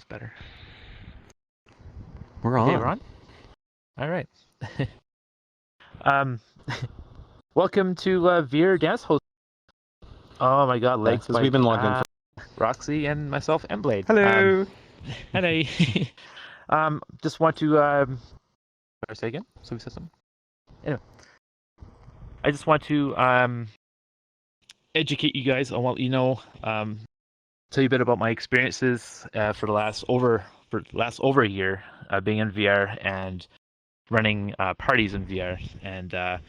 better. We're on. Okay, we're on? All right. Welcome to VR Dance Host. Oh my god, legs Because we've been logged in for... Roxy and myself, mBlade. Hello! Hello. Just want to say again? So we said something? Anyway. I just want to educate you guys on what you know, tell you a bit about my experiences for the last over a year being in VR and running parties in VR, and I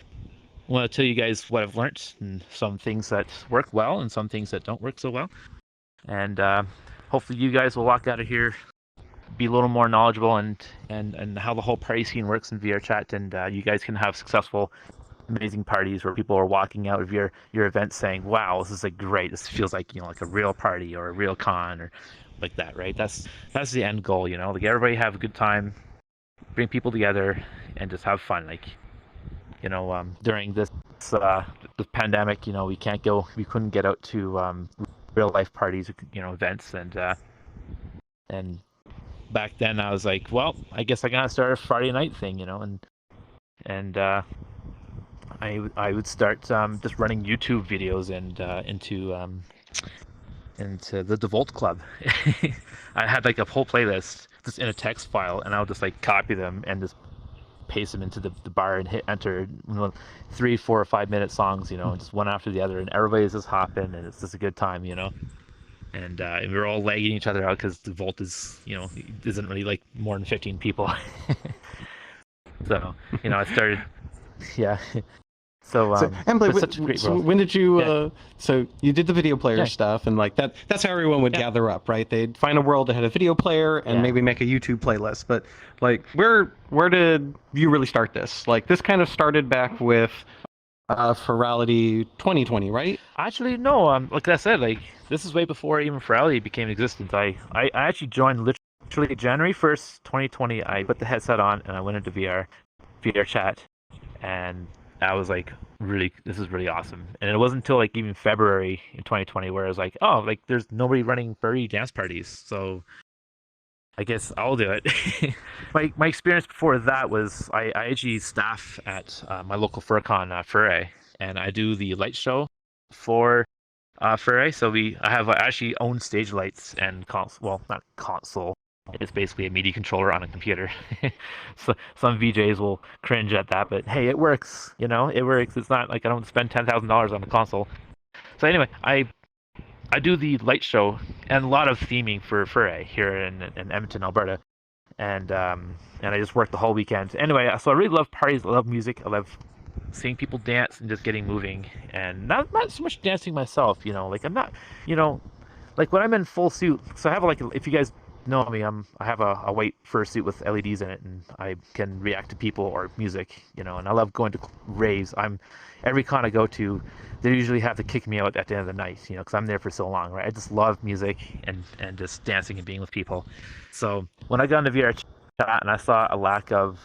want to tell you guys what I've learned and some things that work well and some things that don't work so well, and hopefully you guys will walk out of here be a little more knowledgeable and how the whole party scene works in VR chat, and you guys can have successful amazing parties where people are walking out of your event saying, wow, this is like great, this feels like, you know, like a real party or a real con or like that, right? That's the end goal, you know, like everybody have a good time, bring people together and just have fun. Like, you know, during this pandemic, you know, we couldn't get out to real life parties, you know, events, and back then I was like, well, I guess I gotta start a Friday night thing, you know, and I would start just running YouTube videos and into the Devolt Club. I had like a whole playlist just in a text file, and I would just like copy them and just paste them into the bar and hit enter. 3, 4, or 5 minute songs, you know, just one after the other, and everybody's just hopping, and it's just a good time, you know. And we were all lagging each other out because Devolt is, you know, isn't really like more than 15 people. So, you know, I started, yeah. So mBlade, so when did you, so you did the video player stuff, and like that's how everyone would gather up, right? They'd find a world that had a video player and maybe make a YouTube playlist. But like, where did you really start this? Like, this kind of started back with Furality 2020, right? Actually, no, like I said, like, this is way before even Furality became existent. I actually joined literally January 1st, 2020. I put the headset on and I went into VR chat, and I was like, really, this is really awesome. And it wasn't until like even February in 2020 where I was like, oh, like there's nobody running furry dance parties, so I guess I'll do it. My experience before that was I actually staff at my local FurCon, Furray, and I do the light show for Furray. So I have actually own stage lights and console. Well, not console. It's basically a MIDI controller on a computer. So some VJs will cringe at that, but hey, it works. You know, it works. It's not like I don't spend $10,000 on a console. So anyway, I do the light show and a lot of theming for Furray here in Edmonton, Alberta, and I just work the whole weekend. Anyway, so I really love parties. I love music. I love seeing people dance and just getting moving, and not so much dancing myself. You know, like I'm not, you know, like when I'm in full suit. So I have like, if you guys know me, I have a white fursuit with LEDs in it, and I can react to people or music, you know, and I love going to raves. Every con I go to, they usually have to kick me out at the end of the night, you know, because I'm there for so long, right? I just love music and just dancing and being with people. So when I got into VR chat and I saw a lack of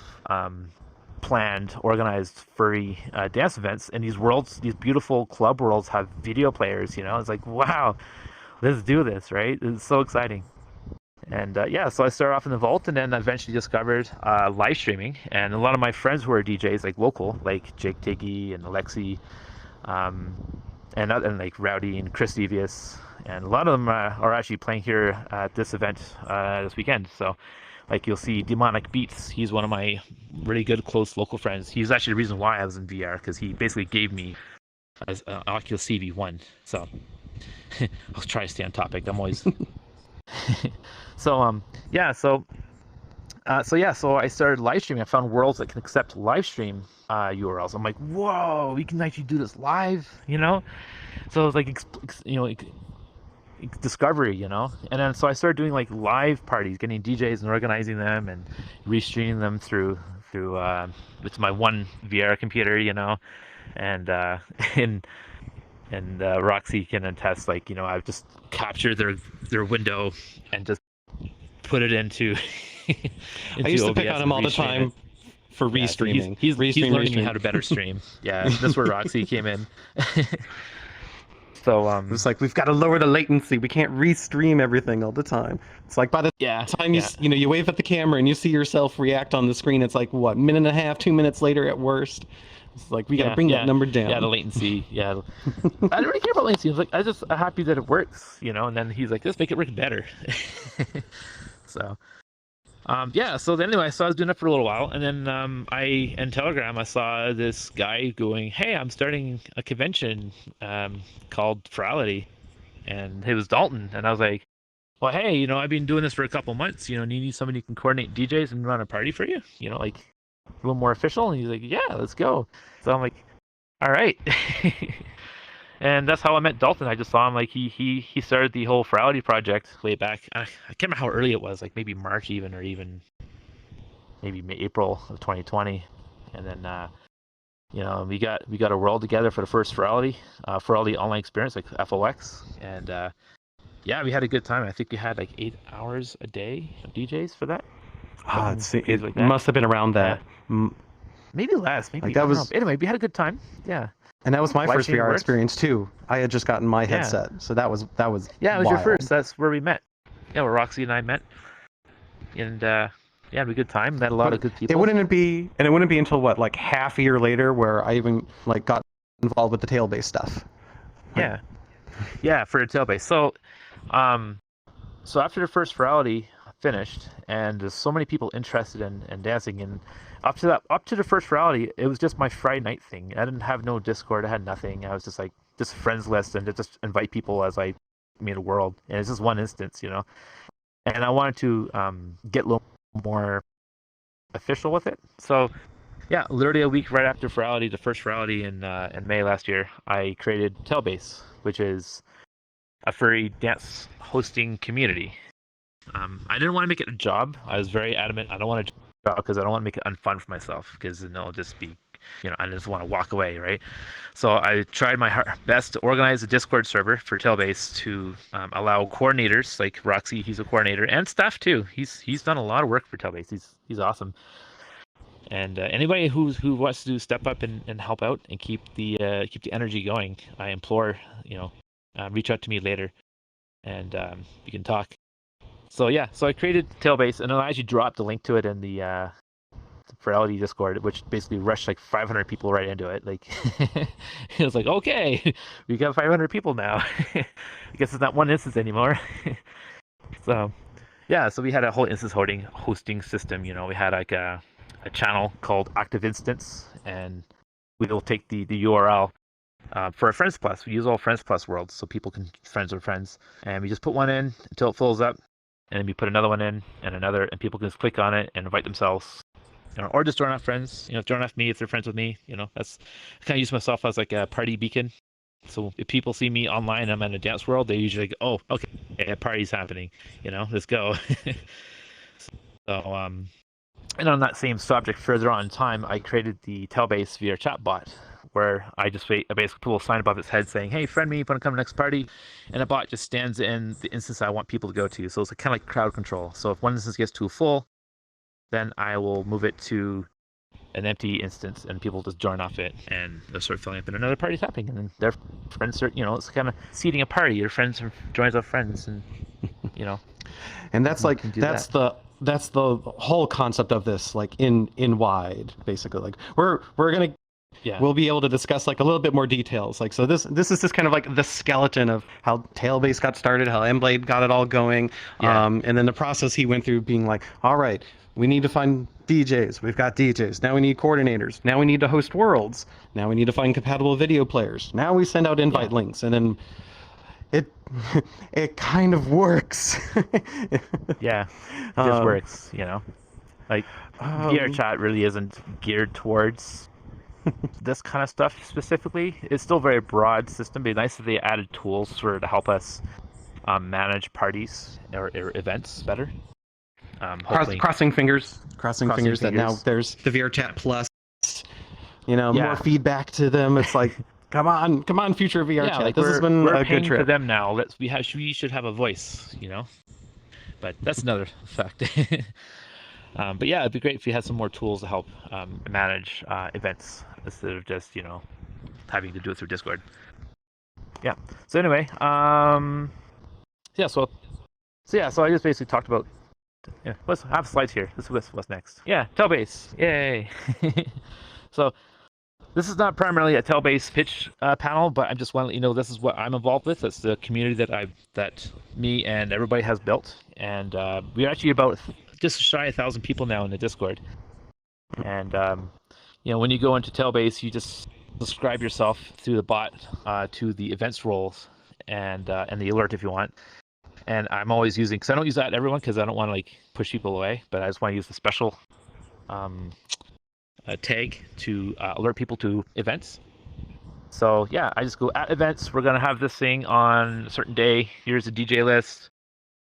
planned, organized furry dance events, and these beautiful club worlds have video players, you know, it's like, wow, let's do this, right? It's so exciting. And so I started off in the Vault, and then I eventually discovered live streaming. And a lot of my friends who are DJs, like local, like Jake Tiggy and Alexi, and like Rowdy and Chris Devious, and a lot of them are actually playing here at this event this weekend. So, like, you'll see Demonic Beats. He's one of my really good, close local friends. He's actually the reason why I was in VR, because he basically gave me an Oculus CV1. So I'll try to stay on topic. I'm always so I started live streaming. I found worlds that can accept live stream URLs. I'm like, whoa, we can actually do this live, you know. So it was like, discovery, you know. And then so I started doing like live parties, getting DJs and organizing them and restreaming them through it's my one VR computer, you know, and and Roxy can attest, like, you know, I've just captured their window and just put it into, I used to pick on him all the time for restreaming. He's learning me how to better stream. Yeah, that's where Roxy came in. So It was like, we've got to lower the latency. We can't restream everything all the time. It's like, by the time you wave at the camera and you see yourself react on the screen, it's like, what, minute and a half, 2 minutes later at worst. It's like, we got to bring that number down. Yeah, the latency. Yeah, I don't really care about latency. I was like, I'm happy that it works, you know. And then he's like, let's make it work better. So, So then anyway, so I was doing it for a little while, and then in Telegram I saw this guy going, "Hey, I'm starting a convention called Furality," and it was Dalton, and I was like, "Well, hey, you know, I've been doing this for a couple months. You know, and you need somebody who can coordinate DJs and run a party for you. You know, like a little more official." And he's like, "Yeah, let's go." So I'm like, "All right." And that's how I met Dalton. I just saw him, like he started the whole Furality project way back. I can't remember how early it was, like maybe March even, or even maybe April of 2020. And then you know, we got a world together for the first Furality online experience, like FOX, and yeah, we had a good time. I think we had like 8 hours a day of DJs for that. It like that. Must have been around that. Yeah. Maybe less. Maybe like that was. Anyway, we had a good time. Yeah. And that was my first VR experience too. I had just gotten my headset, so that was yeah, it was your first. That's where we met. Yeah, where Roxy and I met, and yeah, we had a good time. Met a lot of good people. It wouldn't be until what, like half a year later, where I even like got involved with the tail-based stuff. Yeah, yeah, for a tail-based. So, so after the first Furality finished, and there's so many people interested in dancing, and up to the first Furality, it was just my Friday night thing. I didn't have no Discord. I had nothing. I was just like friends list and just invite people as I made a world. And it's just one instance, you know. And I wanted to get a little more official with it. So yeah, literally a week right after Furality, the first Furality in May last year, I created Tailbase, which is a furry dance hosting community. I didn't want to make it a job. I was very adamant. I don't want to job because I don't want to make it unfun for myself, because then it'll just be, you know, I just want to walk away, right? So I tried my best to organize a Discord server for Tailbase to allow coordinators like Roxy. He's a coordinator, and staff too. He's done a lot of work for Tailbase. He's awesome. And anybody who wants to step up and help out and keep the energy going, I implore, you know, reach out to me later, and we can talk. So yeah, so I created Tailbase, and then I actually dropped a link to it in the Furality Discord, which basically rushed like 500 people right into it. Like, it was like, okay, we got 500 people now. I guess it's not one instance anymore. So yeah, so we had a whole instance hosting system. You know, we had like a channel called Active Instance, and we'll take the URL for a Friends Plus. We use all Friends Plus worlds, so people can friends with friends, and we just put one in until it fills up. And then we put another one in, and another, and people can just click on it and invite themselves, you know, or just join off friends. You know, join off me if they're friends with me. You know, that's, I kind of use myself as like a party beacon. So if people see me online and I'm in a dance world, they usually go, "Oh, okay, a party's happening. You know, let's go." So and on that same subject, further on in time, I created the Tailbase VR chat bot, where I basically put a little sign above its head saying, "Hey, friend me, want to come to the next party?" And a bot just stands in the instance I want people to go to. So it's kind of like crowd control. So if one instance gets too full, then I will move it to an empty instance, and people just join off it, and they'll start filling up, and another party's happening, and then their friends start, you know, it's kind of seeding a party. Your friends joins off friends, and you know. And that's like that's the whole concept of this, like in wide, basically. Like we're gonna. Yeah. We'll be able to discuss like a little bit more details. Like, so this is just kind of like the skeleton of how Tailbase got started, how mBlade got it all going, and then the process he went through, being like, all right, we need to find DJs. We've got DJs. Now we need coordinators. Now we need to host worlds. Now we need to find compatible video players. Now we send out invite links, and then it kind of works. Yeah, it just works. You know, like VR chat really isn't geared towards this kind of stuff specifically. It's still a very broad system. It'd be nice if they added tools to help us manage parties or events better. Crossing fingers that now there's the VR chat plus, you know, more feedback to them. It's like, come on, future VR chat. Like this has been a good trip for them now. We should have a voice, you know. But that's another fact. But yeah, it'd be great if you had some more tools to help manage events instead of just, you know, having to do it through Discord. yeah. So anyway, yeah. So I just basically talked about. Yeah, I have slides here. This is what's next. Yeah, Tailbase. Yay. So this is not primarily a Tailbase pitch panel, but I just want to let you know this is what I'm involved with. It's the community that me and everybody has built, and we're actually about just shy of 1,000 people now in the Discord. And when you go into Tailbase, you just subscribe yourself through the bot to the events roles and the alert if you want. And I'm always using, because I don't use that everyone because I don't want to like push people away, but I just want to use the special tag to alert people to events. So yeah, I just go at events. We're gonna have this thing on a certain day. Here's the DJ list,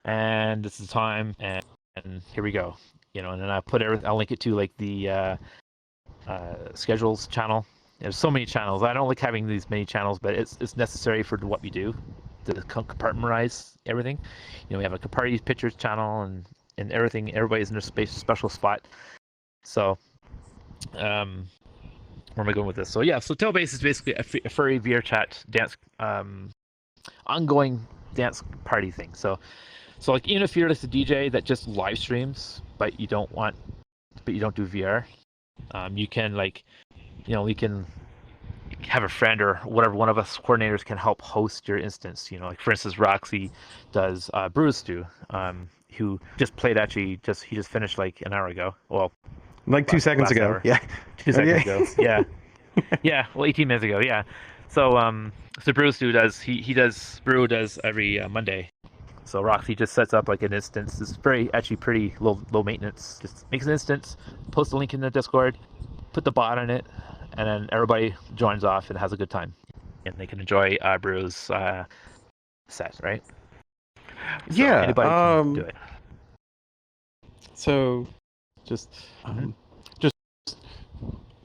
and this is the time, and here we go. And then I put everything. I'll link it to like the schedules channel. There's so many channels. I don't like having these many channels, but it's necessary for what we do to compartmentalize everything. We have a party pictures channel and everything. Everybody's in their special spot. So. Where am I going with this? So yeah, so Tailbase is basically a furry VR chat dance, ongoing dance party thing. So like even if you're just a DJ that just live streams, but you don't do VR, you can we can have a friend or whatever, one of us coordinators can help host your instance. Like for instance, Roxy does Brew Stew, who just played he just finished like an hour ago. Well. Like 2 seconds ago. Hour. Yeah. 2 seconds ago. Yeah. Yeah. Well, 18 minutes ago. Yeah. So Brew Stew does Brew does every Monday. So Roxy just sets up like an instance. It's actually pretty low maintenance. Just makes an instance, post a link in the Discord, put the bot on it, and then everybody joins off and has a good time, and they can enjoy Brew's set, right? Yeah. So anybody can do it. So.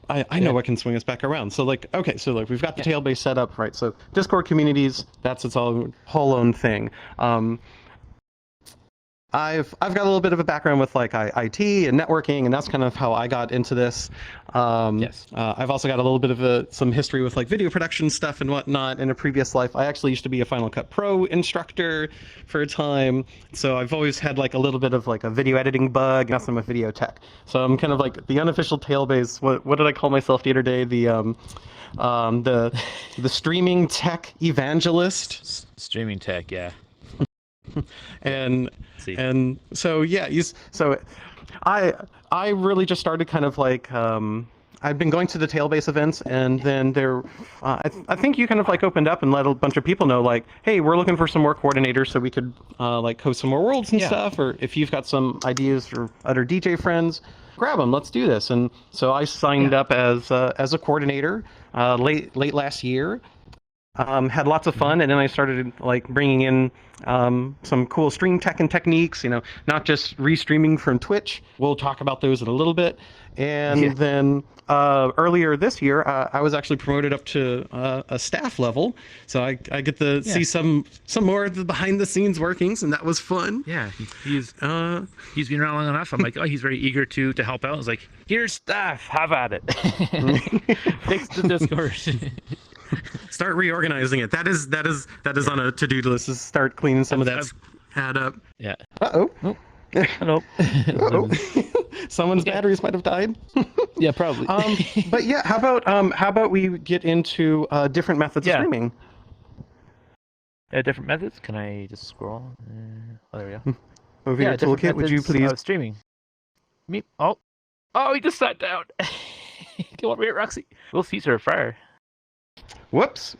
I know what can swing us back around. So we've got the Tailbase set up, right? So Discord communities, that's its whole own thing. I've got a little bit of a background with like IT and networking, and that's kind of how I got into this. Yes. I've also got a little bit of some history with like video production stuff and whatnot in a previous life. I actually used to be a Final Cut Pro instructor for a time, so I've always had like a little bit of like a video editing bug, and that's I'm a video tech. So I'm kind of like the unofficial Tailbase. What did I call myself the other day? The streaming tech evangelist. Streaming tech, yeah. and so yeah, so I really just started kind of like I've been going to the Tailbase events, and then I think you kind of like opened up and let a bunch of people know like, hey, we're looking for some more coordinators so we could like host some more worlds and stuff, or if you've got some ideas for other DJ friends, grab them, let's do this. And so I signed up as a coordinator late last year. Had lots of fun, and then I started like bringing in some cool stream tech and techniques, not just restreaming from Twitch. We'll talk about those in a little bit. And then earlier this year, I was actually promoted up to a staff level, so I get to see some more of the behind the scenes workings, and that was fun. Yeah, he's been around long enough. I'm like, oh, he's very eager to help out. I was like, here's staff, have at it. Fix the Discord. Start reorganizing it. That is on a to-do list. Is start cleaning some of that add up. Yeah. Uh-oh. Oh. Hello. Uh-oh. Someone's batteries might have died. Yeah, probably. But yeah, how about we get into different methods of streaming? Different methods. Can I just scroll? Oh, there we go. Over your toolkit, would you please? Streaming. Me. Oh, he just sat down. Come over here, Roxy. We'll feast her fire. Whoops.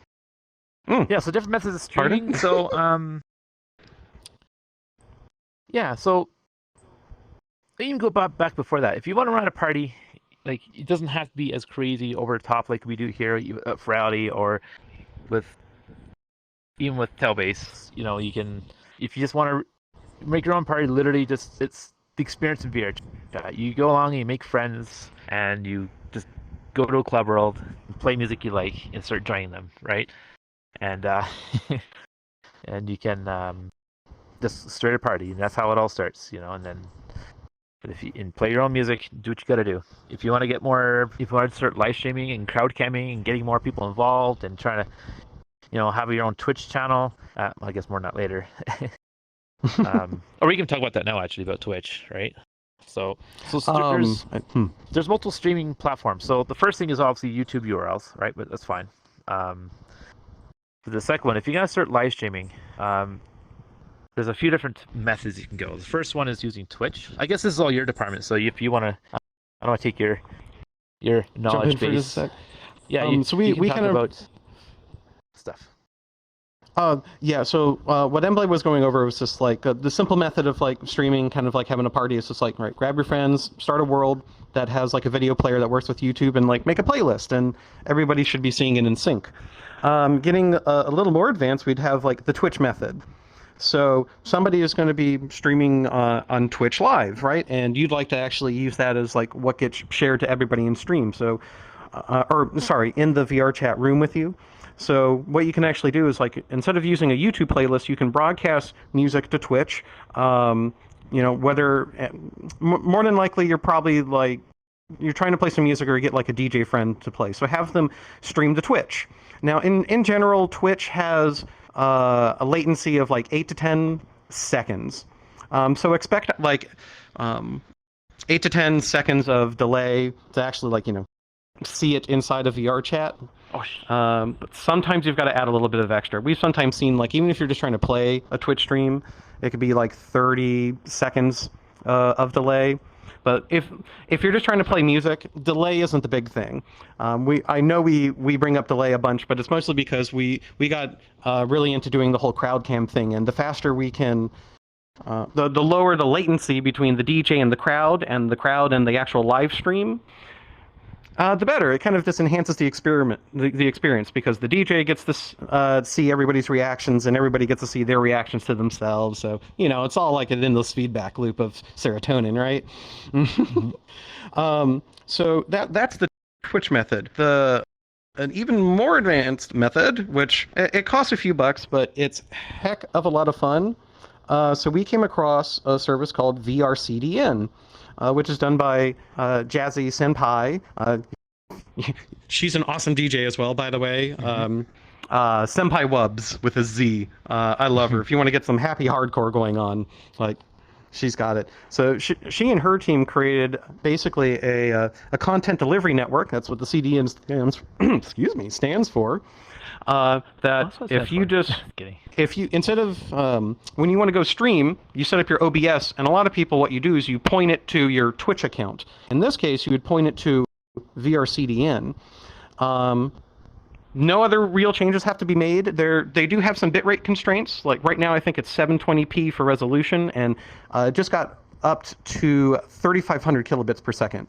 Yeah, so different methods of streaming. Pardon? So, so even go back before that. If you want to run a party, like it doesn't have to be as crazy over the top like we do here at Furality or even with Tailbase. You can, if you just want to make your own party, literally just it's the experience of VR chat. You go along and you make friends, and you just go to a club world, play music you like, and start joining them, right? And and you can just start a party, and that's how it all starts, And then, and play your own music, do what you got to do. If you want to start live streaming and crowd camming and getting more people involved and trying to, have your own Twitch channel. I guess more on that later. Or we can talk about that now, actually, about Twitch, right? So there's multiple streaming platforms. So the first thing is obviously YouTube URLs, right? But that's fine. The second one, if you're gonna start live streaming, there's a few different methods you can go. The first one is using Twitch. I guess this is all your department. So if you want to, I don't want to take your knowledge base. Yeah, so we can kind of about stuff. Yeah, so what mBlade was going over was just like the simple method of like streaming, kind of like having a party. Is just like, right, grab your friends, start a world that has like a video player that works with YouTube, and like make a playlist, and everybody should be seeing it in sync. Getting a little more advanced, we'd have like the Twitch method. So somebody is going to be streaming on Twitch Live, right? And you'd like to actually use that as like what gets shared to everybody in stream. So, in the VR chat room with you. So what you can actually do is like, instead of using a YouTube playlist, you can broadcast music to Twitch. Whether more than likely you're probably like, you're trying to play some music or get like a DJ friend to play. So have them stream to Twitch. Now, in general, Twitch has a latency of like 8 to 10 seconds. So expect like 8 to 10 seconds of delay to actually like, see it inside of VR chat. But sometimes you've got to add a little bit of extra. We've sometimes seen like, even if you're just trying to play a Twitch stream, it could be like 30 seconds of delay. But if you're just trying to play music, delay isn't the big thing. I know we bring up delay a bunch, but it's mostly because we got really into doing the whole crowd cam thing, and the faster we can, the lower the latency between the DJ and the crowd and the actual live stream, the better. It kind of just enhances the experience, because the DJ gets to see everybody's reactions, and everybody gets to see their reactions to themselves. So, it's all like an endless feedback loop of serotonin, right? Mm-hmm. So that's the Twitch method. An even more advanced method, which it costs a few bucks, but it's heck of a lot of fun. So we came across a service called VRCDN. Which is done by Jazzy Senpai. She's an awesome DJ as well, by the way. Senpai Wubs with a Z. I love her. If you want to get some happy hardcore going on, like, she's got it. So she and her team created basically a content delivery network. That's what the CDN stands for. If you instead of when you want to go stream, you set up your OBS, and a lot of people, what you do is you point it to your Twitch account. In this case, you would point it to VRCDN. No other real changes have to be made. They do have some bitrate constraints. Like right now, I think it's 720p for resolution, and it just got upped to 3,500 kilobits per second.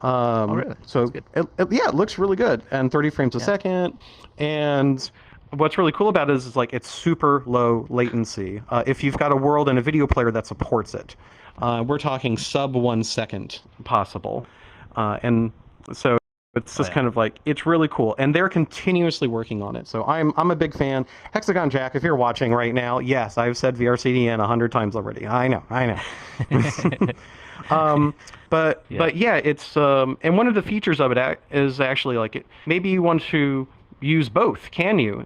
Really? So it looks really good, and 30 frames a second. And what's really cool about it is like it's super low latency. If you've got a world and a video player that supports it, we're talking sub 1 second possible, and so it's just kind of like, it's really cool, and they're continuously working on it. So I'm a big fan. Hexagon Jack, if you're watching right now, yes, I've said VRCDN 100 times already. I know. But yeah, it's and one of the features of it is actually like maybe you want to use both. Can you?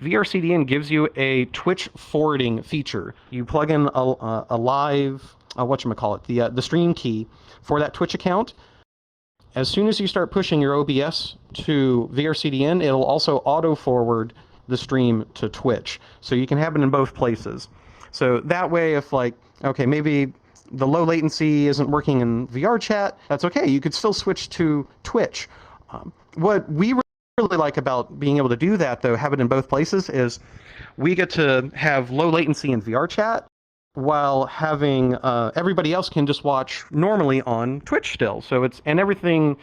VRCDN gives you a Twitch forwarding feature. You plug in a live the stream key for that Twitch account. As soon as you start pushing your OBS to VRCDN, it'll also auto forward the stream to Twitch, so you can have it in both places. So that way, if like, okay, maybe the low latency isn't working in VR chat, that's okay. You could still switch to Twitch. What we really like about being able to do that, though, have it in both places, is we get to have low latency in VR chat while having everybody else can just watch normally on Twitch still. So everything.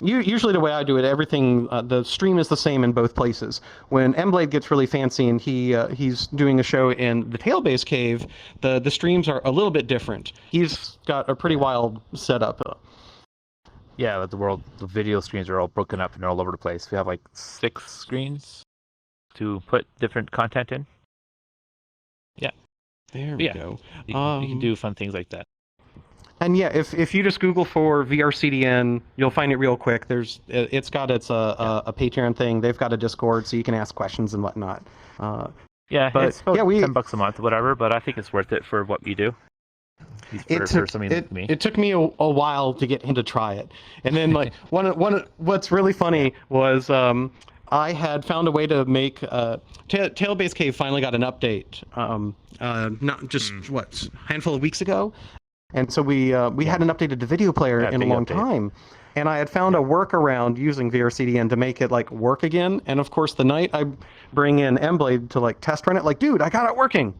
Usually the way I do it, everything, the stream is the same in both places. When mBlade gets really fancy and he's doing a show in the Tailbase Cave, the streams are a little bit different. He's got a pretty wild setup. Yeah, the video streams are all broken up and they're all over the place. We have like 6 screens to put different content in. Yeah. There we go. You can do fun things like that. And yeah, if you just Google for VRCDN, you'll find it real quick. It's got a Patreon thing. They've got a Discord, so you can ask questions and whatnot. Yeah, but it's about yeah, $10 a month, whatever. But I think it's worth it for what we do. For something like me. It took me a while to get him to try it, and then like what's really funny was I had found a way to make Tail-Based Cave finally got an update, not just handful of weeks ago, and so we hadn't updated the video player in a long time. And I had found a workaround using VRCDN to make it like work again. And of course, the night I bring in mBlade to like test run it, like, dude, I got it working.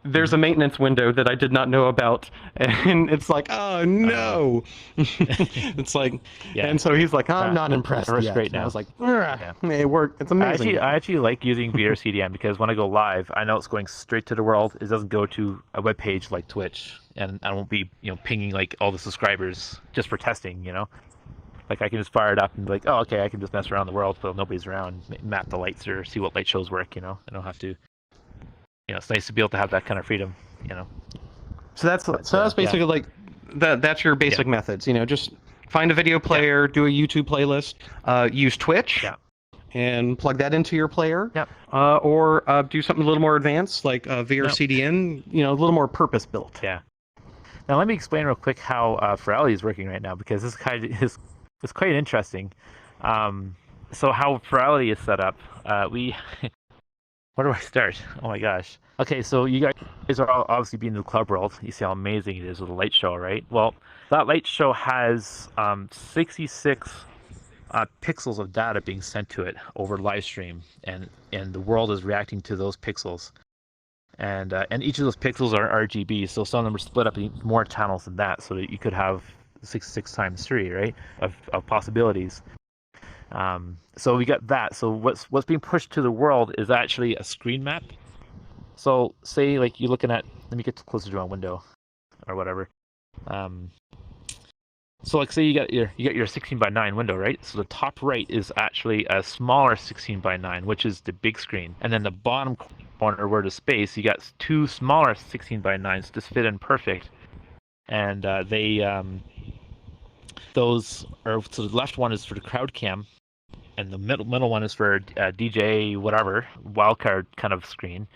There's a maintenance window that I did not know about, and it's like, oh no. It's like, and so he's like, I'm not impressed yet. Great now. I was like, it worked. It's amazing. I actually like using VRCDN because when I go live, I know it's going straight to the world. It doesn't go to a web page like Twitch, and I won't be pinging like all the subscribers just for testing. Like I can just fire it up and be like, oh okay, I can just mess around the world while nobody's around, map the lights or see what light shows work. I don't have to. It's nice to be able to have that kind of freedom. So that's basically like that's your basic methods. Just find a video player, do a YouTube playlist, use Twitch, and plug that into your player. Or do something a little more advanced like VRCDN. A little more purpose built. Yeah. Now let me explain real quick how Furality is working right now, because this is quite interesting. So how Furality is set up, where do I start? Oh my gosh. Okay, so you guys are all obviously being in the club world. You see how amazing it is with a light show, right? Well, that light show has 66 pixels of data being sent to it over live stream, and the world is reacting to those pixels. And each of those pixels are RGB, so some of them are split up in more channels than that, so that you could have 66 times 3, right, of possibilities. So we got that. So what's being pushed to the world is actually a screen map. So say like you're looking at, let me get closer to my window or whatever. So like say you got your 16:9 window, right? So the top right is actually a smaller 16:9, which is the big screen, and then the bottom corner where the space, you got two smaller 16:9s just fit in perfect, and those are, so the left one is for the crowd cam, and the middle one is for DJ whatever wildcard kind of screen,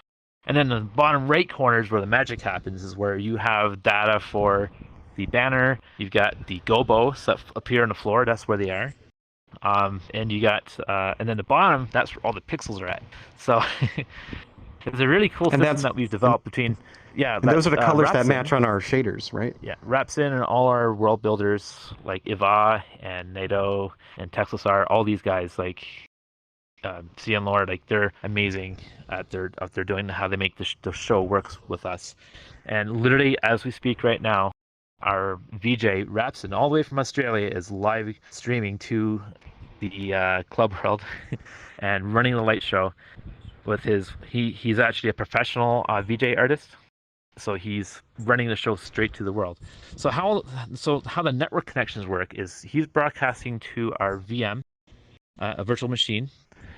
and then the bottom right corner is where the magic happens, is where you have data for the banner. You've got the gobos that appear on the floor. That's where they are, and you got and then the bottom, that's where all the pixels are at. So it's a really cool system that we've developed between. Yeah, and those are the colors that match on our shaders, right? Yeah, wraps in and all our world builders like Iva and NATO and Texasar, all these guys like CN Lord, like they're amazing at their doing how they make the show works with us. And literally as we speak right now, our VJ Rapson, all the way from Australia, is live streaming to the club world and running the light show with he's actually a professional VJ artist. So he's running the show straight to the world. So how the network connections work is he's broadcasting to our VM, a virtual machine,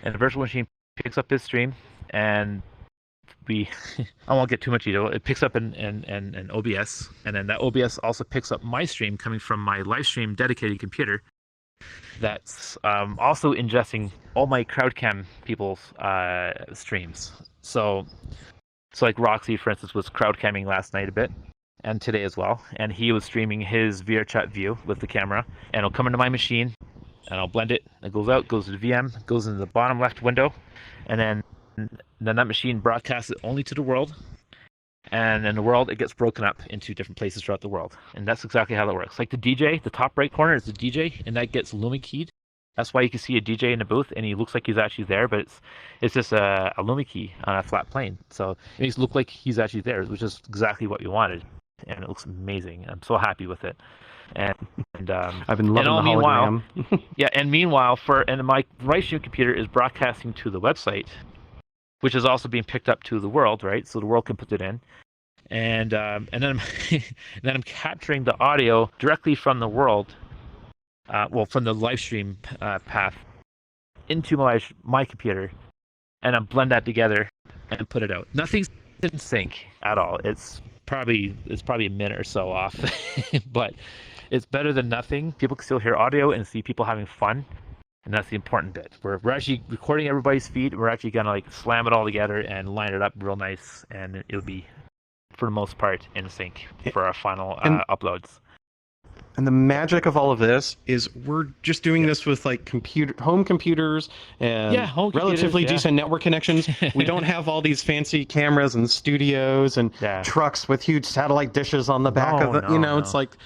and the virtual machine picks up his stream, and I won't get too much detail. It picks up in OBS, and then that OBS also picks up my stream coming from my live stream dedicated computer. That's also ingesting all my crowdcam people's streams. So like Roxy, for instance, was crowdcamming last night a bit, and today as well. And he was streaming his VRChat view with the camera, and it'll come into my machine, and I'll blend it. It goes out, goes to the VM, goes into the bottom left window, and then that machine broadcasts it only to the world. And in the world, it gets broken up into different places throughout the world. And that's exactly how that works. Like the DJ, the top right corner is the DJ, and that gets Luma keyed. That's why you can see a DJ in the booth, and he looks like he's actually there, but it's just a Luma key on a flat plane. So it makes it look like he's actually there, which is exactly what we wanted, and it looks amazing. I'm so happy with it. And I've been loving the hologram. And meanwhile, my right stream computer is broadcasting to the website, which is also being picked up to the world, right? So the world can put it in, and then I'm capturing the audio directly from the world. From the live stream path into my computer, and I blend that together and put it out. Nothing's in sync at all. It's probably a minute or so off, but it's better than nothing. People can still hear audio and see people having fun, and that's the important bit. We're actually recording everybody's feed. We're actually gonna like slam it all together and line it up real nice, and it'll be, for the most part, in sync for our final uploads. And the magic of all of this is we're just doing this with like home computers and relatively decent network connections. We don't have all these fancy cameras and studios and trucks with huge satellite dishes on the back of it. It's like,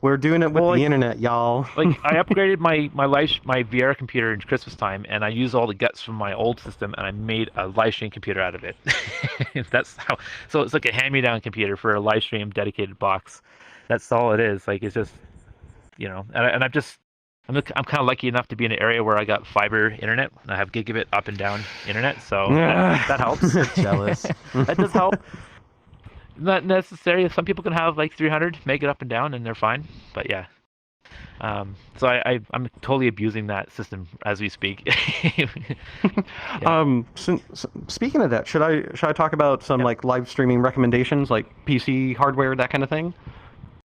we're doing it with the internet, y'all. Like I upgraded my VR computer in Christmas time, and I used all the guts from my old system, and I made a live stream computer out of it. That's how. So it's like a hand-me-down computer for a live stream dedicated box. That's all it is. Like, it's just, and I'm kind of lucky enough to be in an area where I got fiber internet. And I have gigabit up and down internet, so that helps. Jealous. That does help. Not necessary. Some people can have like 300 meg it up and down, and they're fine. But yeah. So I'm totally abusing that system as we speak. Speaking of that, should I talk about some like live streaming recommendations, like PC hardware, that kind of thing?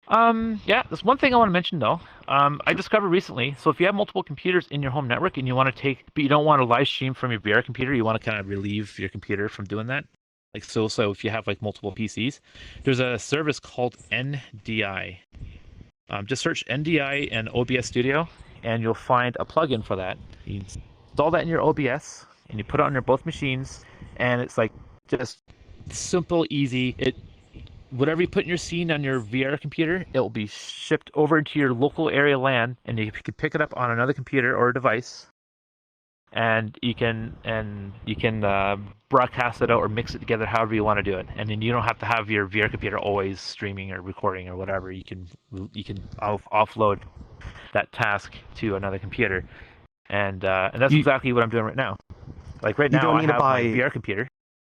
There's one thing I want to mention though. I discovered recently, so if you have multiple computers in your home network and you want to but you don't want to live stream from your VR computer, you want to kind of relieve your computer from doing that. Like, so if you have like multiple PCs, there's a service called NDI. Just search NDI and OBS Studio, and you'll find a plugin for that. You install that in your OBS, and you put it on your both machines, and it's like just simple, easy. Whatever you put in your scene on your VR computer, it will be shipped over into your local area LAN, and you can pick it up on another computer or device, and you can broadcast it out or mix it together however you want to do it. And then you don't have to have your VR computer always streaming or recording or whatever. You can offload that task to another computer, and that's exactly what I'm doing right now. Like right now, I have my VR computer.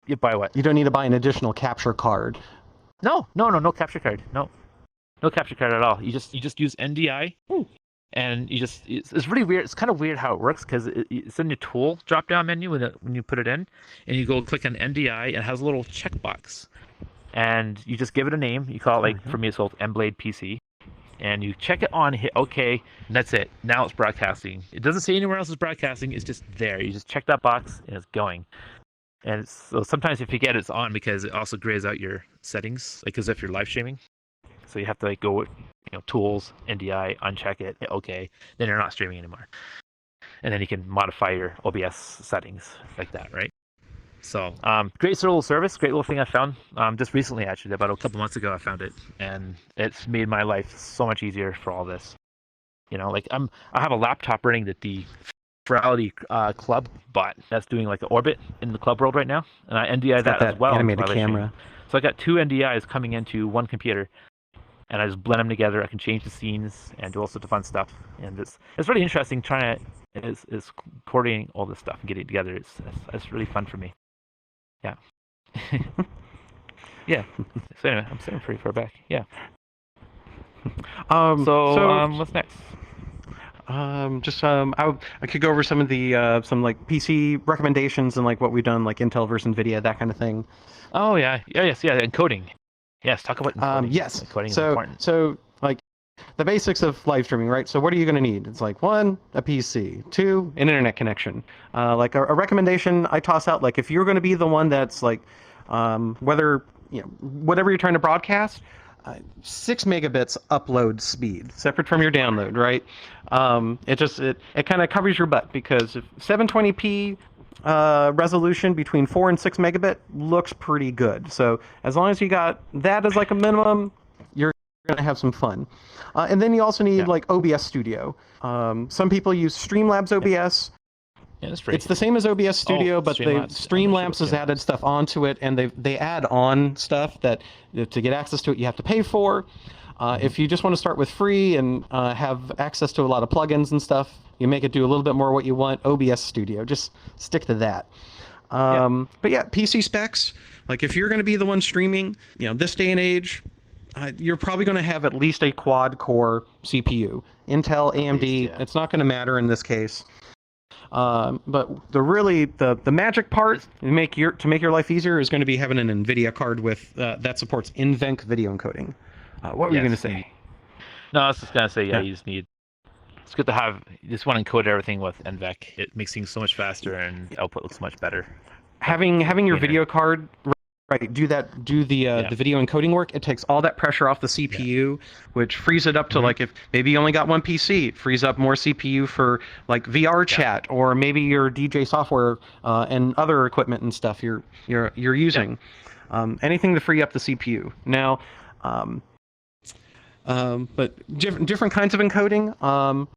You buy what? You don't need to buy an additional capture card. No capture card. No capture card at all. You just use NDI, and it's really weird. It's kind of weird how it works because it's in your tool drop down menu when you put it in, and you go click on NDI, and it has a little checkbox, and you just give it a name. You call it like for me it's called mBlade PC, and you check it on, hit OK, and that's it. Now it's broadcasting. It doesn't say anywhere else it's broadcasting. It's just there. You just check that box, and it's going. And so sometimes if you forget it's on because it also grays out your settings, like as if you're live streaming. So you have to like go, tools, NDI, uncheck it, okay, then you're not streaming anymore. And then you can modify your OBS settings like that, right? So great little service, great little thing I found just recently, actually, about a couple months ago I found it, and it's made my life so much easier for all this. Like I have a laptop running the Furality Club bot that's doing like an orbit in the club world right now, and I NDI that as well. Animated camera. So I got 2 NDIs coming into one computer, and I just blend them together. I can change the scenes and do all sorts of fun stuff, and it's really interesting trying to is coordinating all this stuff and getting it together. It's really fun for me. Yeah. Yeah. So anyway, I'm sitting pretty far back. Yeah. What's next? I could go over some of the some like PC recommendations and like what we've done, like Intel versus NVIDIA, that kind of thing. Oh yeah, encoding. Yes, talk about encoding. Yes. Encoding is important. So like the basics of live streaming, right? So what are you going to need? It's like 1, a PC, 2, an internet connection. Like a recommendation I toss out, like if you're going to be the one that's like whatever you're trying to broadcast. 6 megabits upload speed, separate from your download, right? It kind of covers your butt because if 720p resolution between 4 and 6 megabit looks pretty good. So as long as you got that as like a minimum, you're gonna have some fun. And then you also need like OBS Studio. Some people use Streamlabs OBS. Yeah, that's free. It's the same as OBS Studio, but Streamlabs has added stuff onto it, and they add on stuff that to get access to it you have to pay for. If you just want to start with free and have access to a lot of plugins and stuff, you make it do a little bit more what you want. OBS Studio, just stick to that. But yeah, PC specs. Like if you're going to be the one streaming, this day and age, you're probably going to have at least a quad-core CPU. Intel, AMD, it's not going to matter in this case. But the magic part to make your life easier is going to be having an NVIDIA card with that supports NVENC video encoding. What were you going to say? No, I was just gonna say, Yeah. you just need. It's good to have. You just want to encode everything with NVEC. It makes things so much faster, and the output looks much better. Having your video card do the video encoding work, it takes all that pressure off the CPU, which frees it up to like, if maybe you only got one PC, it frees up more CPU for like VR chat, or maybe your DJ software and other equipment and stuff you're using. Anything to free up the CPU. Now, but different kinds of encoding.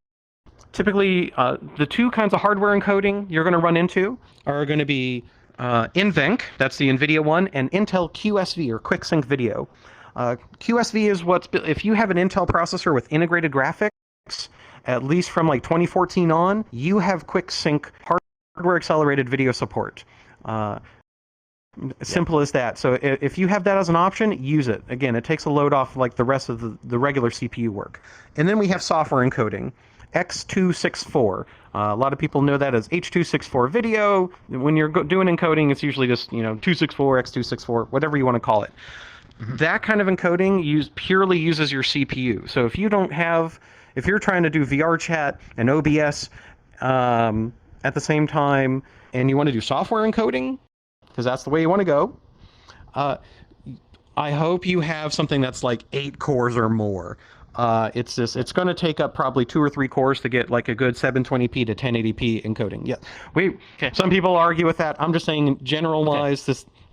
Typically, the two kinds of hardware encoding you're going to run into are going to be NVENC, that's the NVIDIA one, and Intel QSV, or Quick Sync Video. QSV is if you have an Intel processor with integrated graphics, at least from like 2014 on, you have Quick Sync hardware accelerated video support. Simple as that. So if you have that as an option, use it. Again, it takes a load off like the rest of the regular CPU work. And then we have software encoding. X264. A lot of people know that as H264 video. When you're doing encoding, it's usually just 264, X264, whatever you want to call it. That kind of encoding purely uses your CPU. So if you're trying to do VR chat and OBS at the same time, and you want to do software encoding, because that's the way you want to go, I hope you have something that's like 8 cores or more. It's going to take up probably 2 or 3 cores to get like a good 720p to 1080p encoding. Yeah, some people argue with that. I'm just saying, generalize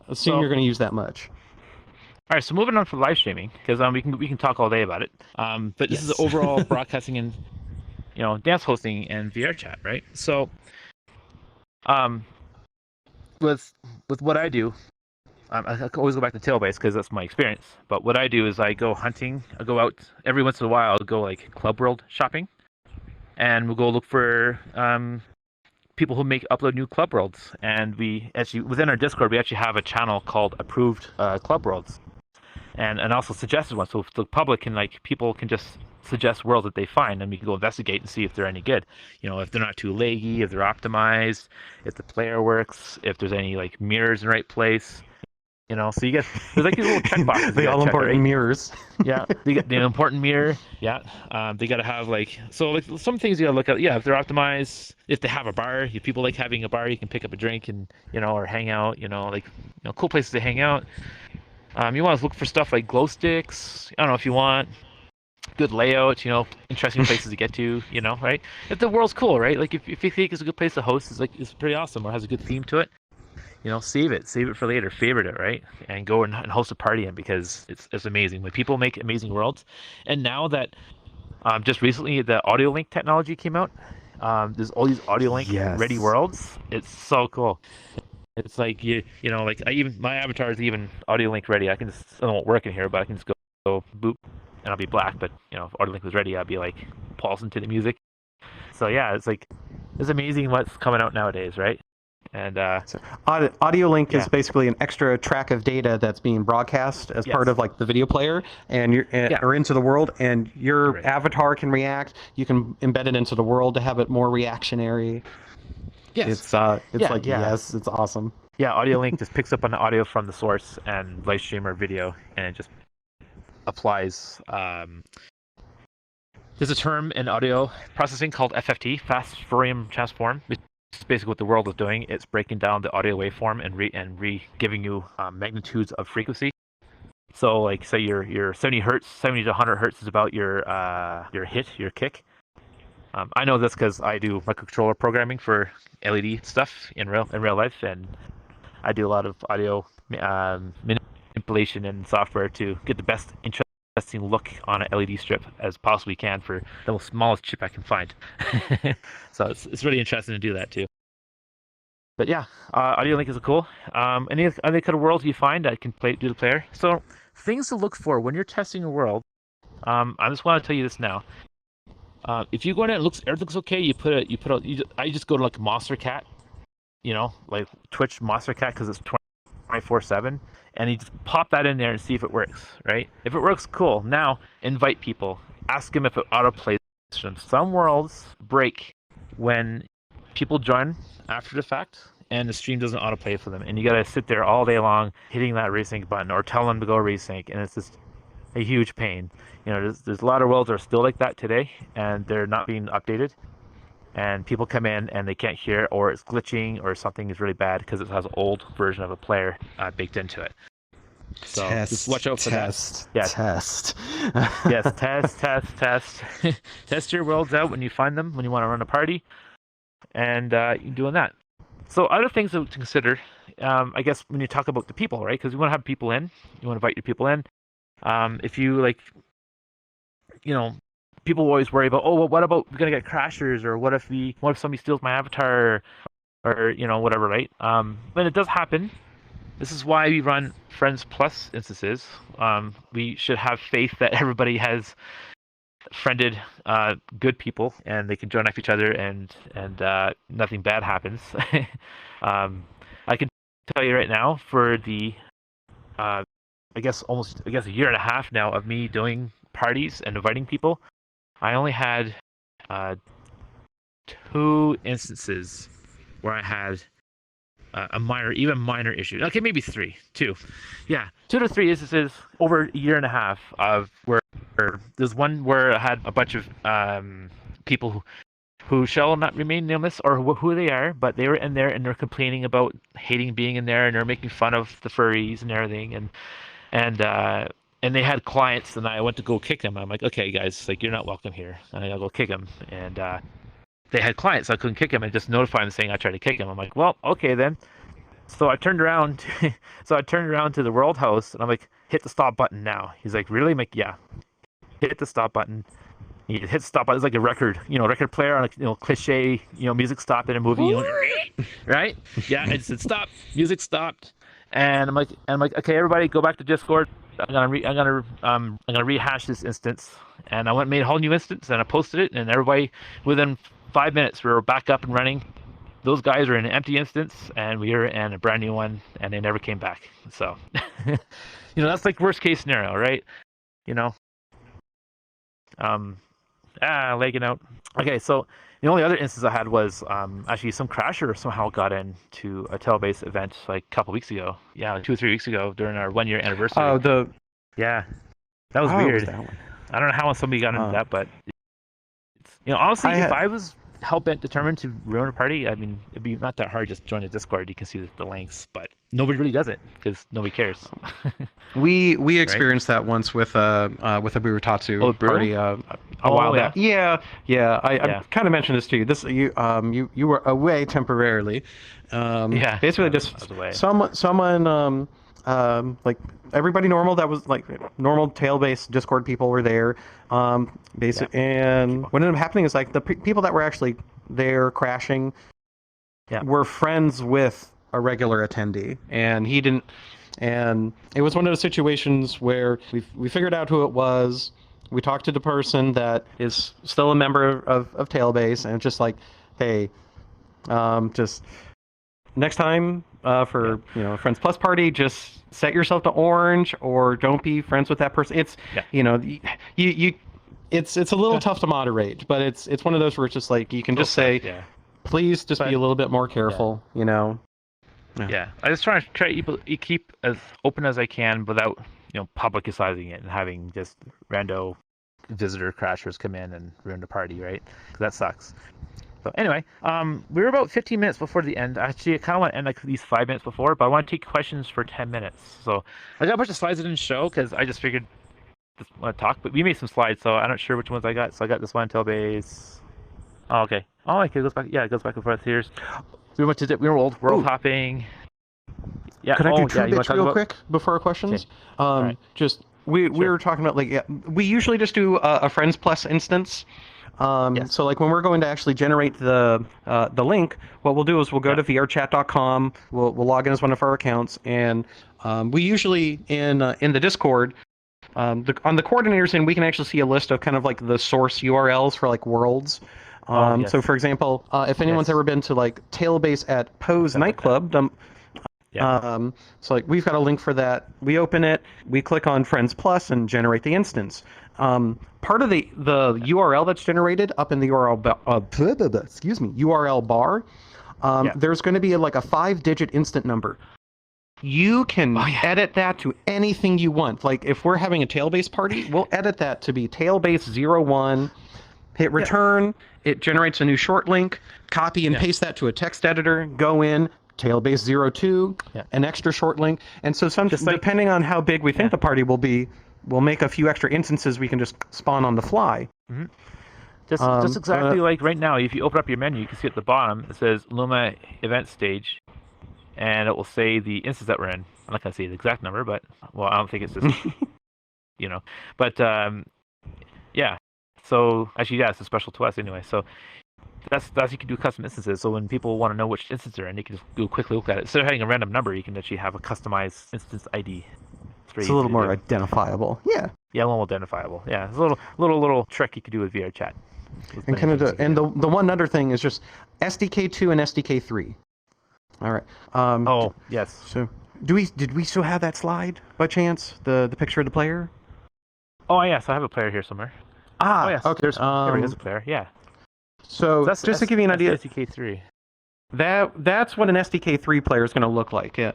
assume you're going to use that much. All right, so moving on for live streaming, because we can talk all day about it. But this is overall broadcasting and dance hosting and VR chat, right? So, with what I do. I always go back to tailbase because that's my experience. But what I do is I go hunting. I go out every once in a while. I'll go like Club World shopping, and we'll go look for people who upload new Club Worlds. And we actually, within our Discord, we actually have a channel called Approved Club Worlds, and also suggested ones. So the public people can just suggest worlds that they find, and we can go investigate and see if they're any good. If they're not too laggy, if they're optimized, if the player works, if there's any like mirrors in the right place. So there's like these little checkboxes. The all-important mirrors. Yeah, they get the important mirror. Yeah, they got to have some things you got to look at. Yeah, if they're optimized, if they have a bar, if people like having a bar, you can pick up a drink and or hang out. Cool places to hang out. You want to look for stuff like glow sticks. I don't know if you want good layout. Interesting places to get to. Right? If the world's cool, right? Like if you think it's a good place to host, it's pretty awesome or has a good theme to it. Save it for later, favorite it, right? And go and host a party in, because it's amazing. When people make amazing worlds, and now that just recently the audio link technology came out, there's all these audio link ready worlds. It's so cool. It's like my avatar is even audio link ready. I won't work in here, but I can just go boop, and I'll be black. But if audio link was ready, I'd be like pulsing to the music. So yeah, it's amazing what's coming out nowadays, right? And so audio link is basically an extra track of data that's being broadcast as part of like the video player, and or into the world, and your avatar can react. You can embed it into the world to have it more reactionary. Yes, it's awesome. Yeah, audio link just picks up on the audio from the source and live stream or video, and it just applies. There's a term in audio processing called FFT, fast Fourier transform. It's basically what the world is doing. It's breaking down the audio waveform and giving you magnitudes of frequency. So, like, say your 70 hertz, 70 to 100 hertz is about your hit, your kick. I know this because I do microcontroller programming for LED stuff in real life, and I do a lot of audio manipulation and software to get the best interesting look on an LED strip as possibly can for the smallest chip I can find. So it's really interesting to do that too. But yeah, audio link is cool. Any other kind of worlds you find that can do the player. So things to look for when you're testing a world. I just want to tell you this now. If you go in and everything looks okay, I just go to like Monstercat, like Twitch Monstercat, because it's 24/7, and you just pop that in there and see if it works, right? If it works, cool. Now invite people, ask them if it auto plays them. Some worlds break when people join after the fact, and the stream doesn't autoplay for them, and you gotta sit there all day long hitting that resync button or tell them to go resync, and it's just a huge pain. There's a lot of worlds that are still like that today, and they're not being updated. And people come in and they can't hear, or it's glitching, or something is really bad because it has an old version of a player baked into it. So just watch out for that. Yeah. Test. Yes, test. Test your worlds out when you find them, when you want to run a party, and you're doing that. So other things to consider, I guess, when you talk about the people, right? Because you want to have people in, you want to invite your people in. If you people always worry about, oh, well, what about we're gonna get crashers, or what if somebody steals my avatar, or whatever, right? When it does happen, this is why we run Friends Plus instances. We should have faith that everybody has friended good people, and they can join up each other, and nothing bad happens. I can tell you right now, for the I guess a year and a half now of me doing parties and inviting people, I only had 2 instances where I had a minor issue. Okay, maybe 2. Yeah, 2 to 3 instances over a year and a half of where there's one where I had a bunch of people who shall not remain nameless, or who they are, but they were in there and they're complaining about hating being in there, and they're making fun of the furries and everything, and they had clients, and I went to go kick them. I'm like, okay, guys, you're not welcome here. And I'll go kick them. And they had clients, so I couldn't kick them, and just notify them saying I tried to kick them. I'm like, well, okay then. So I turned around to the world host, and I'm like, hit the stop button now. He's like, really? I'm like, yeah. Hit the stop button. He hit the stop button. It's like a record player on a cliche, music stop in a movie, right? Yeah, it said stop. Music stopped. And I'm like, okay, everybody, go back to Discord. I'm gonna rehash this instance, and I went and made a whole new instance, and I posted it, and everybody, within 5 minutes, we were back up and running. Those guys were in an empty instance, and we were in a brand new one, and they never came back. So, that's like worst case scenario, right? Lagging out. Okay, so the only other instance I had was actually some crasher somehow got into a Tailbase event like a couple weeks ago. Yeah, 2 or 3 weeks ago during our 1-year anniversary. Oh, yeah, that was weird. Was that one? I don't know how somebody got into that, but honestly, if I was hell-bent determined to ruin a party, I mean, it'd be not that hard. Just join the Discord. You can see the links, but nobody really does it because nobody cares. we experienced that once with a Burutatsu party a while back. Yeah. I kind of mentioned this to you. You were away temporarily. Basically just someone like everybody normal that was like normal Tailbase Discord people were there. And what ended up happening is like the people that were actually there crashing were friends with a regular attendee, and he didn't. And it was one of those situations where we figured out who it was. We talked to the person that is still a member of Tailbase, and it's just like, hey, just next time for a Friends Plus party, just set yourself to orange, or don't be friends with that person. It's it's a little tough to moderate, but it's one of those where it's just like you can just say, please just be a little bit more careful, Yeah, I just try to keep as open as I can without publicizing it and having just rando visitor crashers come in and ruin the party, right? Because that sucks. So anyway, we were about 15 minutes before the end. Actually, I kind of want to end like at least 5 minutes before, but I want to take questions for 10 minutes. So I got a bunch of slides I didn't show because I just figured I want to talk. But we made some slides, so I'm not sure which ones I got. So I got this one, Tailbase. Oh, okay. Oh, okay. It goes back. Yeah, it goes back and forth. Here's we were world hopping. Yeah. Could I do 2 bits real quick before questions? Okay. Right. Just we were talking about we usually just do a Friends Plus instance. So like when we're going to actually generate the link, what we'll do is we'll go to vrchat.com. We'll log in as one of our accounts, and we usually in the Discord. On the coordinators end, we can actually see a list of kind of like the source URLs for like worlds. So for example, if anyone's ever been to like Tailbase at Pose nightclub, so like we've got a link for that. We open it, we click on Friends Plus and generate the instance. part of the URL that's generated up in the URL bar, there's going to be like a 5-digit instant number. You can edit that to anything you want. Like if we're having a tailbase party, we'll edit that to be tailbase01. Hit return. It generates a new short link. Copy and paste that to a text editor. Go in. Tailbase02. An extra short link. And so depending on how big we think the party will be, we'll make a few extra instances we can just spawn on the fly. Mm-hmm. Just exactly like right now. If you open up your menu, you can see at the bottom it says Luma event stage, and it will say the instance that we're in. I'm not gonna say the exact number, but I don't think it's just But yeah. So actually, it's a special to us anyway. So that's you can do custom instances. So when people want to know which instance they're in, they can just go quickly look at it. Instead of having a random number, you can actually have a customized instance ID. It's a little more identifiable. Yeah, a little more identifiable. Yeah, it's a little trick you could do with VR chat. And the one other thing is just SDK2 and SDK3. All right. Yes. So did we still have that slide by chance? The picture of the player? Oh yes, I have a player here somewhere. Yes. Okay. There is a player. Yeah. So just to give you an idea, SDK3. That's what an SDK3 player is going to look like. Yeah.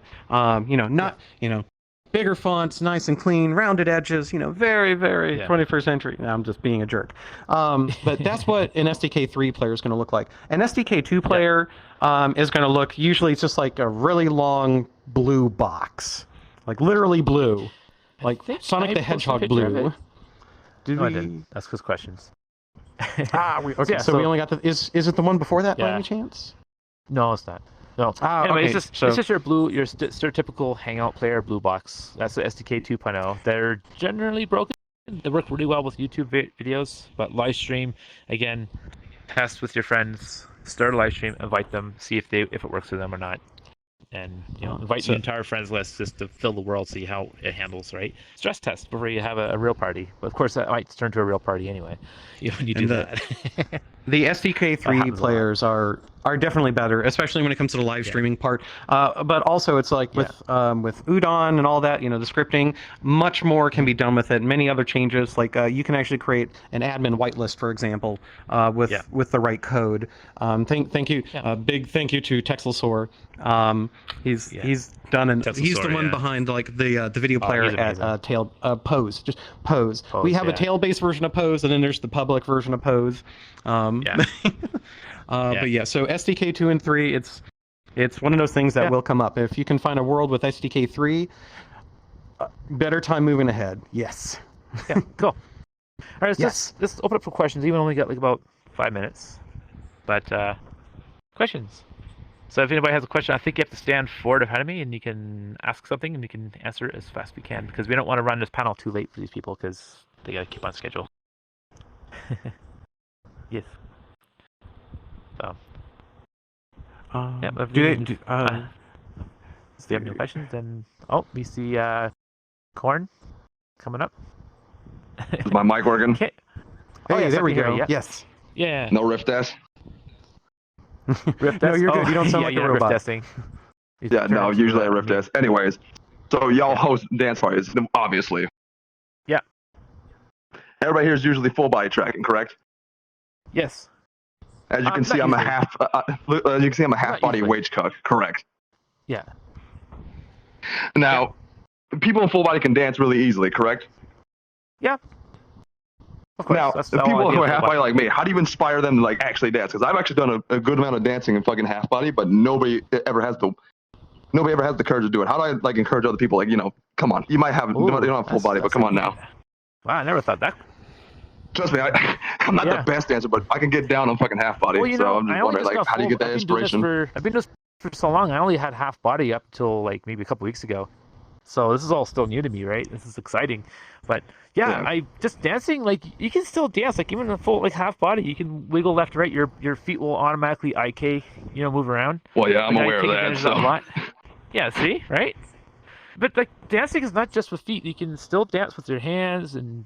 Bigger fonts, nice and clean, rounded edges, very, very 21st century. No, I'm just being a jerk. But that's what an SDK3 player is going to look like. An SDK2 player is going to look, usually it's just like a really long blue box. Like literally blue. Like Sonic the Hedgehog blue. I didn't. That's because questions. Okay, so we only got is it the one before that by any chance? No, it's not. No. Anyway, it's just your stereotypical Hangout player blue box. That's the SDK 2.0. They're generally broken. They work really well with YouTube videos, but live stream, again, test with your friends, start a live stream, invite them, see if it works for them or not. And invite your entire friends list just to fill the world, see how it handles, right? Stress test before you have a real party. But of course, that might turn to a real party anyway. When you do that. The SDK3 players are definitely better, especially when it comes to the live streaming part. But also, it's like with Udon and all that, the scripting, much more can be done with it. Many other changes, like you can actually create an admin whitelist, for example, with the right code. Thank you, big thank you to Texelsaur. He's done he's the one behind like the video player at Pose. Just Pose. We have a tail-based version of Pose, and then there's the public version of Pose. But yeah, so SDK 2 and 3, it's one of those things that will come up. If you can find a world with SDK 3, better time moving ahead. Yes. Yeah, cool. All right, let's open up for questions. Even only got like about 5 minutes, but questions. So if anybody has a question, I think you have to stand forward ahead of me, and you can ask something, and you can answer it as fast as we can, because we don't want to run this panel too late for these people, because they got to keep on schedule. Yes. So. If they have no questions, then we see Corn coming up. Is my mic working? Hey, there we go. Yes. Yeah. No riff test? No, you're good. You don't sound like a robot. Riff testing. Yeah, no, usually I riff test. Anyways, so y'all host dance parties, obviously. Yeah. Everybody here is usually full body tracking, correct? Yes. As you can see, I'm a half. As you can see, I'm a half body wage cook. Correct. Yeah. Now, people in full body can dance really easily. Correct. Yeah. Of course. Now, the people who are half body like me, how do you inspire them to like actually dance? Because I've actually done a good amount of dancing in fucking half body, but nobody ever has the courage to do it. How do I like encourage other people? Like, come on, you might have you don't have full body, but come on now. Wow, I never thought that. Trust me, I'm not the best dancer, but I can get down on fucking half body. Well, so I'm just wondering, like, how do you get that inspiration? I've been doing this for so long. I only had half body up till like maybe a couple weeks ago. So this is all still new to me, right? This is exciting. But I just dancing, like you can still dance, like even in a full like half body, you can wiggle left to right. Your feet will automatically IK, move around. Well, yeah, I'm aware of that. So. A lot. Yeah, see, right? But like dancing is not just with feet. You can still dance with your hands and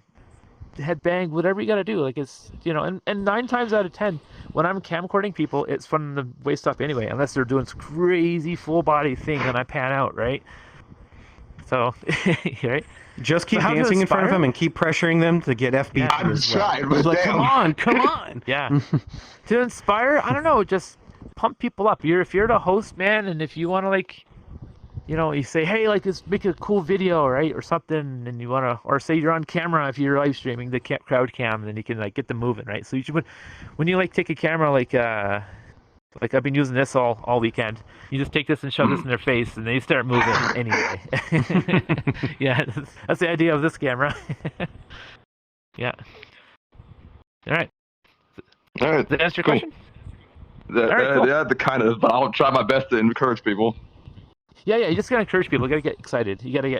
headbang, whatever you got to do. Like it's and 9 times out of 10 when I'm camcording people, it's from the waist up anyway, unless they're doing this crazy full body thing and I pan out, right? So right. Just keep But how to dancing in front of inspire? them and keep pressuring them to get FB. Yeah. I'm trying, but Like, damn. come on. Yeah. To inspire, I don't know, just pump people up. If you're the host, man, and if you want to like, you say, hey, like, let's make a cool video, right, or something, and you want to, or say you're on camera if you're live streaming the crowd cam, and then you can like get them moving, right? So you should, when you like take a camera, like I've been using this all weekend. You just take this and shove this in their face, and they start moving anyway. Yeah, that's the idea of this camera. Yeah. All right. All right. Does that answer your Cool. question? That, cool. Yeah, the kind of, but I'll try my best to encourage people. Yeah. You just gotta encourage people. You gotta get excited. You gotta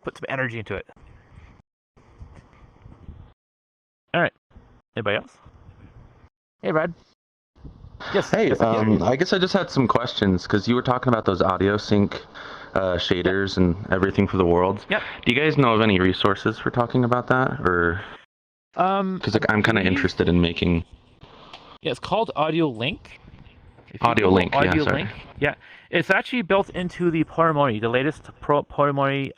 put some energy into it. All right. Anybody else? Hey, Brad. Yes. Hey, yes, I guess I just had some questions because you were talking about those audio sync shaders and everything for the worlds. Yep. Do you guys know of any resources for talking about that, or because I'm kind of interested in making Yeah, it's called Audio Link. Audio Link? Audio Yeah, sorry. Link. Yeah, it's actually built into the Porimori, the latest Porimori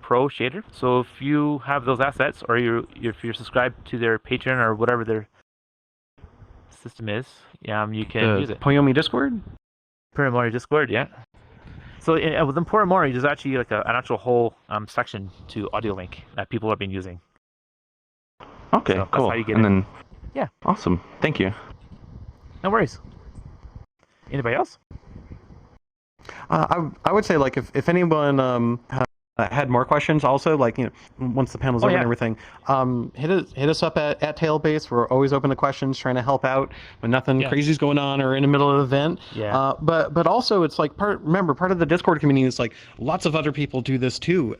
Pro shader. So if you have those assets, or if you're subscribed to their Patreon or whatever their system is, you can use it. Poyomi Discord? Porimori Discord, yeah. So within Porimori, there's actually like an actual whole section to Audio Link that people have been using. Okay, So that's cool. how you get and it. then, Yeah. Awesome. Thank you. No worries. Anybody else? I would say, like, if anyone had more questions, also, like, once the panel's over and everything, hit us up at Tailbase. We're always open to questions, trying to help out when nothing crazy's going on or in the middle of an event. Yeah. But also, it's like part of the Discord community is like lots of other people do this too.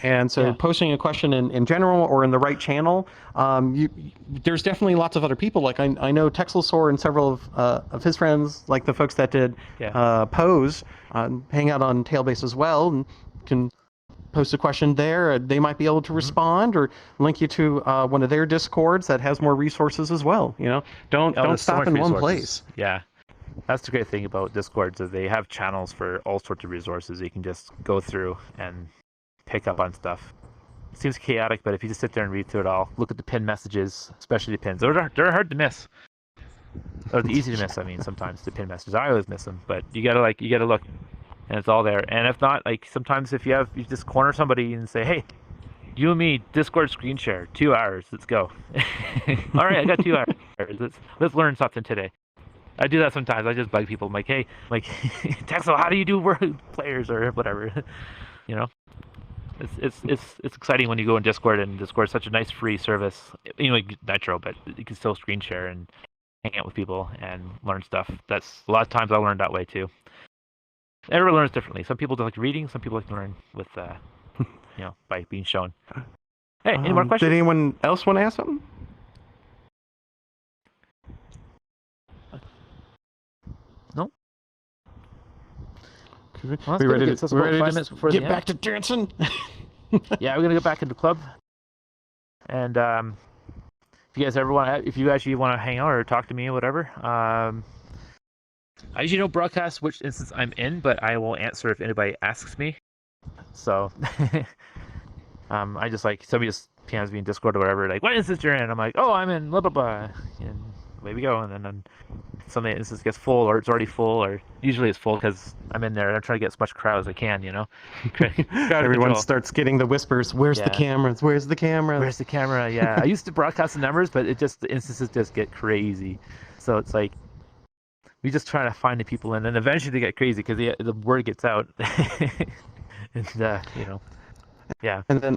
And so posting a question in general or in the right channel, there's definitely lots of other people. Like I know Texelsaur and several of his friends, like the folks that did Pose, hang out on Tailbase as well, and can post a question there. They might be able to respond or link you to one of their Discords that has more resources as well. Don't stop in one place. Yeah. That's the great thing about Discords, is they have channels for all sorts of resources you can just go through and pick up on stuff. It seems chaotic, but if you just sit there and read through it all, look at the pinned messages, especially the pins. They're hard to miss. Or they're easy to miss, sometimes, the pinned messages. I always miss them, but you gotta look, and it's all there. And if not, like, sometimes if you just corner somebody and say, hey, you and me, Discord screen share, 2 hours, let's go. All right, I got 2 hours. Let's learn something today. I do that sometimes. I just bug people. I'm like, hey, Texel, how do you do word players or whatever? It's exciting when you go in Discord, and Discord's such a nice free service. Nitro, but you can still screen share and hang out with people and learn stuff. That's a lot of times I learned that way too. Everyone learns differently. Some people like reading. Some people like to learn with, by being shown. Hey, any more questions? Did anyone else want to ask something? No. Well, we ready to get back to dancing? Yeah, we're gonna get back into the club. And if you guys actually want to hang out or talk to me or whatever, I usually don't broadcast which instance I'm in, but I will answer if anybody asks me. So I just, like, somebody just PMs me in Discord or whatever, like, what instance you're in? I'm like, oh, I'm in blah blah blah, and away we go. And then some of the instance gets full, or it's already full, or usually it's full because I'm in there and I'm trying to get as much crowd as I can. Everyone starts getting the whispers. Where's the cameras? Where's the camera? Where's the camera? Yeah, I used to broadcast the numbers, but the instances just get crazy. So it's like, we just try to find the people in, and eventually they get crazy because the word gets out. And yeah. And then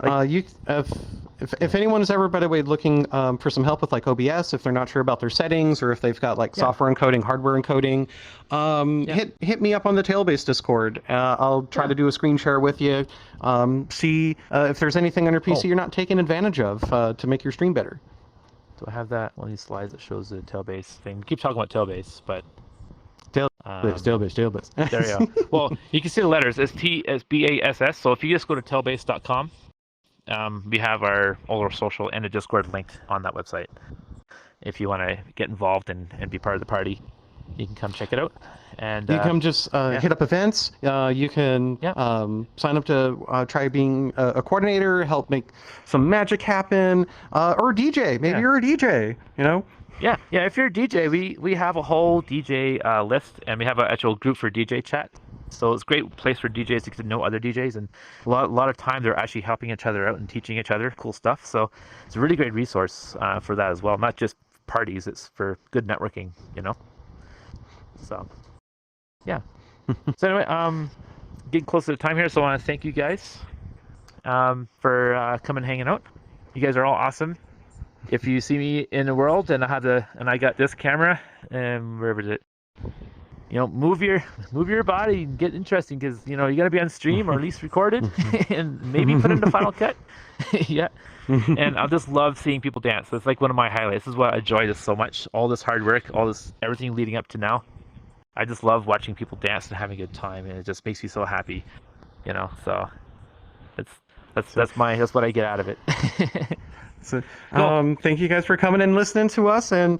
if anyone is ever, by the way, looking for some help with, like, OBS, if they're not sure about their settings, or if they've got, like, software encoding, hardware encoding, hit me up on the Tailbase Discord. I'll try to do a screen share with you. See if there's anything on your PC you're not taking advantage of to make your stream better. Do I have that one of these slides that shows the Tailbase thing? We keep talking about Tailbase, but Tailbase. There you go. Well, you can see the letters. It's TSBASS. So if you just go to tailbase.com, we have all our social and a Discord linked on that website if you want to get involved and be part of the party. you can come check it out. And you come just hit up events. You can sign up to try being a coordinator, help make some magic happen, or a DJ. Maybe you're a DJ. You know. Yeah. If you're a DJ, we have a whole DJ list, and we have an actual group for DJ chat. So it's a great place for DJs to get to know other DJs, and a lot of time they're actually helping each other out and teaching each other cool stuff. So it's a really great resource for that as well. Not just parties; it's for good networking. So yeah. So anyway, getting close to the time here, so I want to thank you guys for coming and hanging out. You guys are all awesome. If you see me in the world and I got this camera, and wherever is it, move your body and get interesting, because you gotta be on stream or at least recorded and maybe put into Final Cut. Yeah. And I just love seeing people dance. So it's like one of my highlights. This is what I enjoy this so much. All this hard work, everything leading up to now. I just love watching people dance and having a good time, and it just makes me so happy. So that's what I get out of it. So, thank you guys for coming and listening to us, and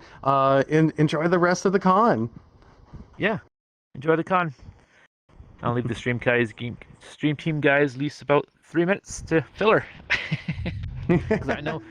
enjoy the rest of the con. Yeah, enjoy the con. I'll leave the stream team guys at least about 3 minutes to filler. Because I know